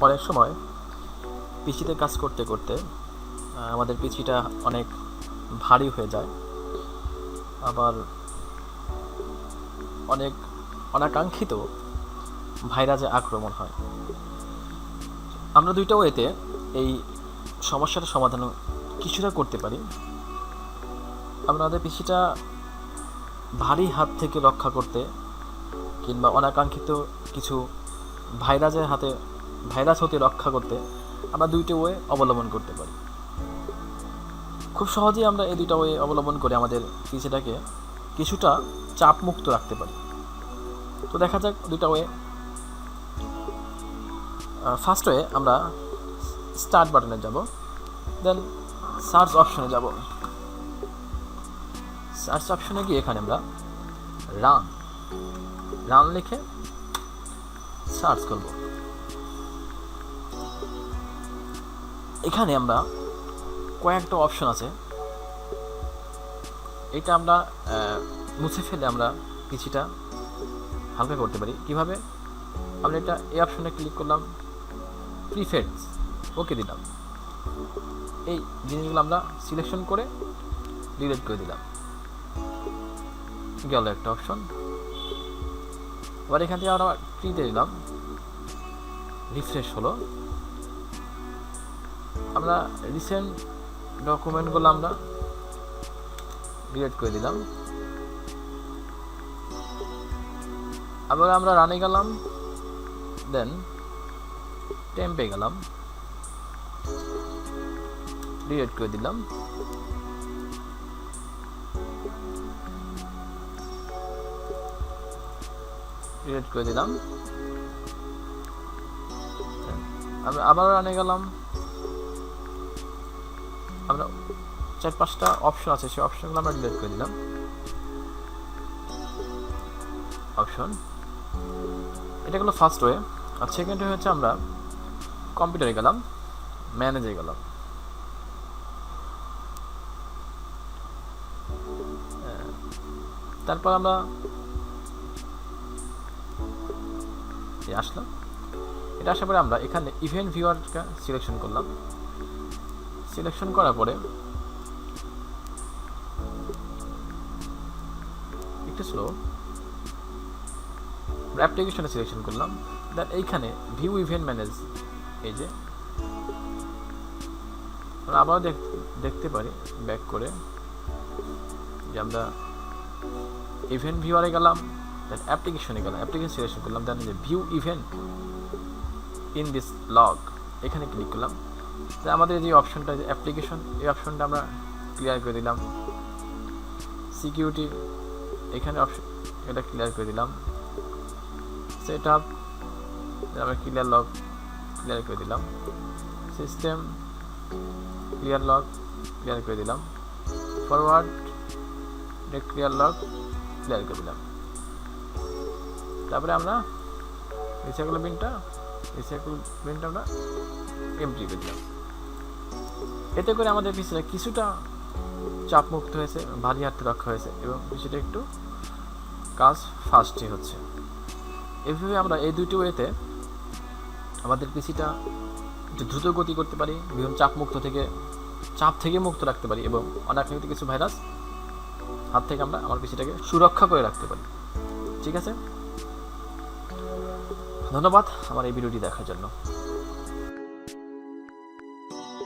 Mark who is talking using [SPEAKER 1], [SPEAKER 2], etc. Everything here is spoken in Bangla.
[SPEAKER 1] অনেক সময় পিসিতে কাজ করতে করতে আমাদের পিসিটা অনেক ভারী হয়ে যায়, আবার অনেক অনাকাঙ্ক্ষিত ভাইরাসে আক্রমণ হয়। আমরা দুইটা ওয়েতে এই সমস্যাটার সমাধান কিছুটা করতে পারি। আমাদের পিসিটা ভারী হাত থেকে রক্ষা করতে কিংবা অনাকাঙ্ক্ষিত কিছু ভাইরাস হতে রক্ষা করতে আমরা দুইটা ওয়ে অবলম্বন করতে পারি। খুব সহজেই আমরা এই দুইটা ওয়ে অবলম্বন করে আমাদের পিসিটাকে কিছুটা চাপ মুক্ত রাখতে পারি। তো দেখা যাক দুইটা ওয়ে। ফার্স্ট ওয়ে, আমরা স্টার্ট বাটনে যাব, দেন সার্চ অপশনে যাব। সার্চ অপশনে গিয়ে এখানে আমরা রান লিখে সার্চ করব। এখানে আমরা কয়েকটা অপশন আছে, এটা আমরা মুছে ফেলে আমরা কিছুটা হালকা করতে পারি। কিভাবে? আমরা এটা এই অপশনে ক্লিক করলাম, প্রিফেরেন্স ওকে দিলাম, এই জিনিসগুলো আমরা সিলেকশন করে ডিলিট করে দিলাম, গেল একটা অপশন। এবার এখান থেকে আমরা প্রিতে দিলাম, রিফ্রেশ হলো। আমরা রিসেন্ট ডকুমেন্টগুলো আমরা ডিলিট করে দিলাম। আবার আমরা রানে গেলাম, দেন টেম্পে গেলাম, ডিলিট করে দিলাম। ডিলিট করে দিলাম। আমরা আবার রানে গেলাম, আমরা 4-5টা অপশন আছে, সেই অপশনগুলো আমরা ডিলিট করে দিলাম। অপশন, এটা হলো ফার্স্ট ওয়ে। আর সেকেন্ড ওয়ে হচ্ছে আমরা কম্পিউটারে গেলাম, ম্যানেজে গেলাম, তারপর আমরা আসলাম। এটা আসার পরে আমরা এখানে ইভেন্ট ভিউয়ারটা সিলেকশন করলাম। সিলেকশন করার পরে একটু স্লো, অ্যাপ্লিকেশনে সিলেকশন করলাম, দেন এইখানে ভিউ ইভেন্ট ম্যানেজ, এই যে আমরা আবার দেখতে পারি ব্যাক করে যে আমরা ইভেন্ট ভিউয়ারে গেলাম, দেন অ্যাপ্লিকেশনে গেলাম, অ্যাপ্লিকেশন সিলেকশন করলাম, দেন যে view event in this log, এখানে ক্লিক করলাম। তাই আমাদের যে অপশনটা যে অ্যাপ্লিকেশন, এই অপশনটা আমরা ক্লিয়ার করে দিলাম। সিকিউরিটি, এখানে অপশন এটা ক্লিয়ার করে দিলাম। সেট আপ, আমরা ক্লিয়ার লগ ক্লিয়ার করে দিলাম। সিস্টেম ক্লিয়ার লগ ক্লিয়ার করে দিলাম। ফরওয়ার্ড ক্লিয়ার লগ ক্লিয়ার করে দিলাম। তারপরে আমরা রিসাইকেল বিনটা আমরা এমটি করে দিলাম। এতে করে আমাদের পিছনে কিছুটা চাপ মুক্ত হয়েছে, ভারী হাতে রক্ষা হয়েছে এবং কিছুটা একটু কাজ ফাস্টই হচ্ছে। এইভাবে আমরা এই দুইটি ওয়েতে আমাদের পিসিটা একটু দ্রুত গতি করতে পারি, বিভিন্ন চাপ থেকে মুক্ত রাখতে পারি এবং অনাকাঙ্ক্ষিত কিছু ভাইরাস হাত থেকে আমরা আমার পিসিটাকে সুরক্ষা করে রাখতে পারি। ঠিক আছে, ধন্যবাদ আমার এই ভিডিওটি দেখার জন্য।